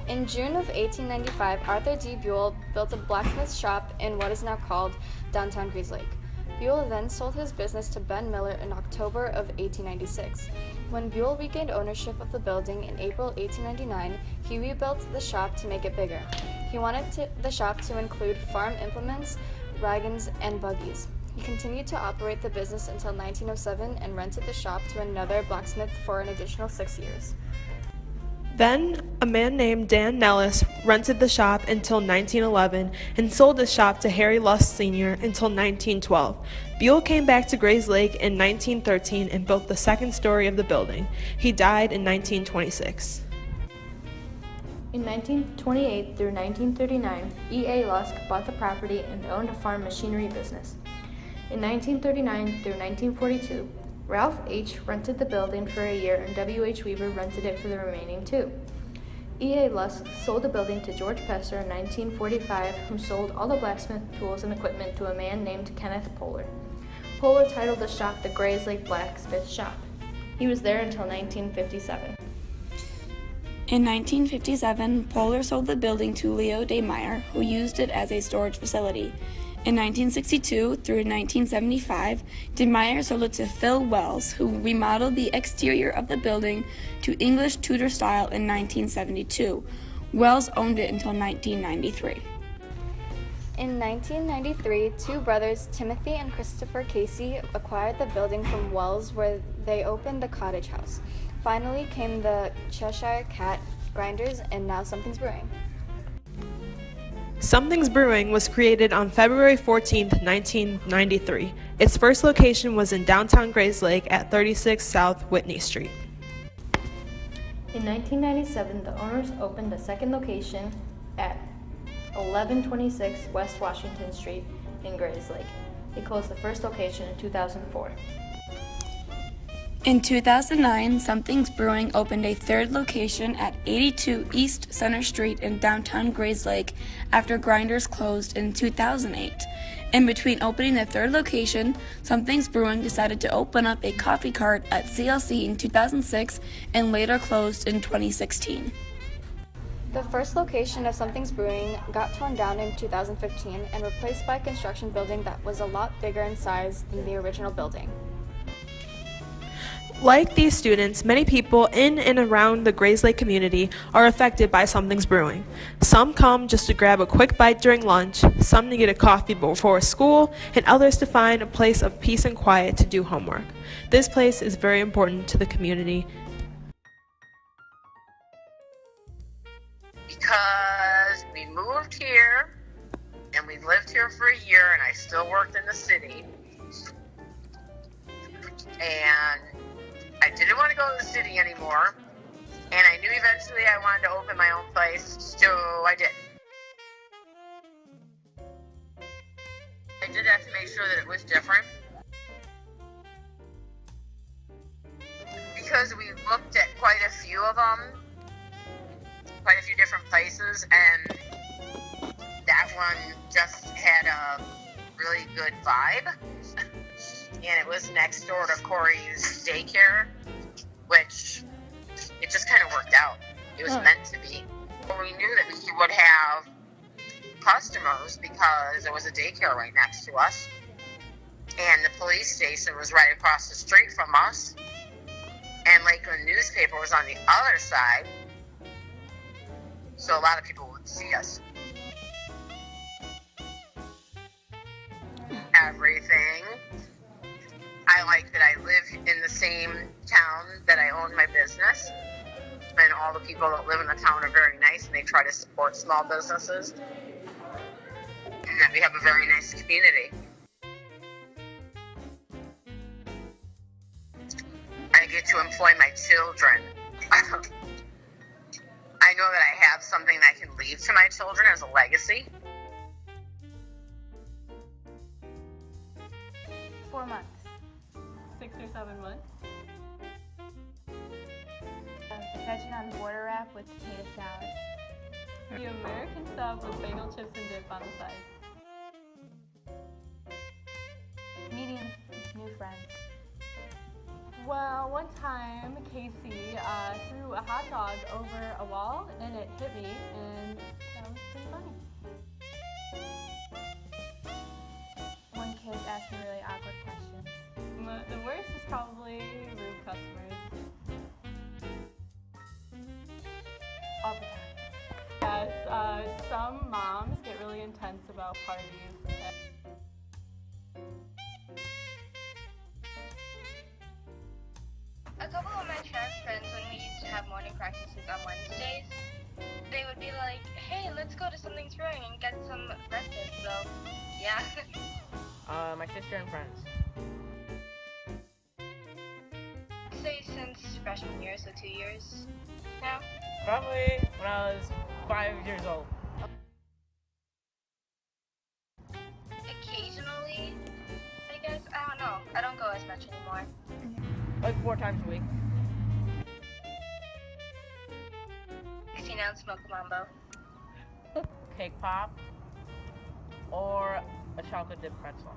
In June of 1895, Arthur D. Buell built a blacksmith shop in what is now called downtown Grease Lake. Buell then sold his business to Ben Miller in October of 1896. When Buell regained ownership of the building in April 1899, he rebuilt the shop to make it bigger. He wanted the shop to include farm implements, wagons, and buggies. He continued to operate the business until 1907 and rented the shop to another blacksmith for an additional 6 years. Then, a man named Dan Nellis rented the shop until 1911 and sold the shop to Harry Lust Sr. until 1912. Buell came back to Grays Lake in 1913 and built the second story of the building. He died in 1926. In 1928 through 1939, E.A. Lusk bought the property and owned a farm machinery business. In 1939 through 1942, Ralph H. rented the building for a year and W.H. Weaver rented it for the remaining 2. E.A. Lusk sold the building to George Pesser in 1945, who sold all the blacksmith tools and equipment to a man named Kenneth Poehler. Poehler titled the shop the Grays Lake Blacksmith Shop. He was there until 1957. In 1957, Poehler sold the building to Leo De Meyer, who used it as a storage facility. In 1962 through 1975, De Meyer sold it to Phil Wells, who remodeled the exterior of the building to English Tudor style in 1972. Wells owned it until 1993. In 1993, 2 brothers, Timothy and Christopher Casey, acquired the building from Wells, where they opened the Cottage House. Finally came the Cheshire Cat, Grinders, and now Something's Brewing. Something's Brewing was created on February 14, 1993. Its first location was in downtown Grays Lake at 36 South Whitney Street. In 1997, the owners opened a second location at 1126 West Washington Street in Grays Lake. They closed the first location in 2004. In 2009, Something's Brewing opened a third location at 82 East Center Street in downtown Grays Lake after Grinders closed in 2008. In between opening the third location, Something's Brewing decided to open up a coffee cart at CLC in 2006 and later closed in 2016. The first location of Something's Brewing got torn down in 2015 and replaced by a construction building that was a lot bigger in size than the original building. Like these students, many people in and around the Grays Lake community are affected by Something's Brewing. Some come just to grab a quick bite during lunch, some to get a coffee before school, and others to find a place of peace and quiet to do homework. This place is very important to the community. Because we moved here, and we lived here for a year, and I still worked in the city. And I didn't want to go to the city anymore, and I knew eventually I wanted to open my own place, so I did. I did have to make sure that it was different, because we looked at quite a few of them, quite a few different places, and that one just had a really good vibe. And it was next door to Corey's daycare, which it just kind of worked out. It was meant to be. We knew that we would have customers because there was a daycare right next to us, and the police station was right across the street from us, and Lakeland newspaper was on the other side, so a lot of people would see us. Everything. I like that I live in the same town that I own my business, and all the people that live in the town are very nice, and they try to support small businesses, and that we have a very nice community. I get to employ my children. I know that I have something that I can leave to my children as a legacy. 4 months. 6 or 7 months. Szechuan border wrap with potato salad. The American sub with bagel chips and dip on the side. Meeting new friends. Well, one time Casey threw a hot dog over a wall and it hit me, and that was pretty funny. One kid asked me really awkward questions. The worst is probably rude customers. All the time. Yes, some moms get really intense about parties. A couple of my track friends, when we used to have morning practices on Wednesdays, they would be like, hey, let's go to Something's Brewing and get some breakfast. So, yeah. My sister and friends. I'd say since freshman year, so 2 years now. Probably when I was 5 years old. Occasionally, I guess. I don't know. I don't go as much anymore. Like 4 times a week. 16-ounce Mocha Mambo. Cake pop or a chocolate dip pretzel.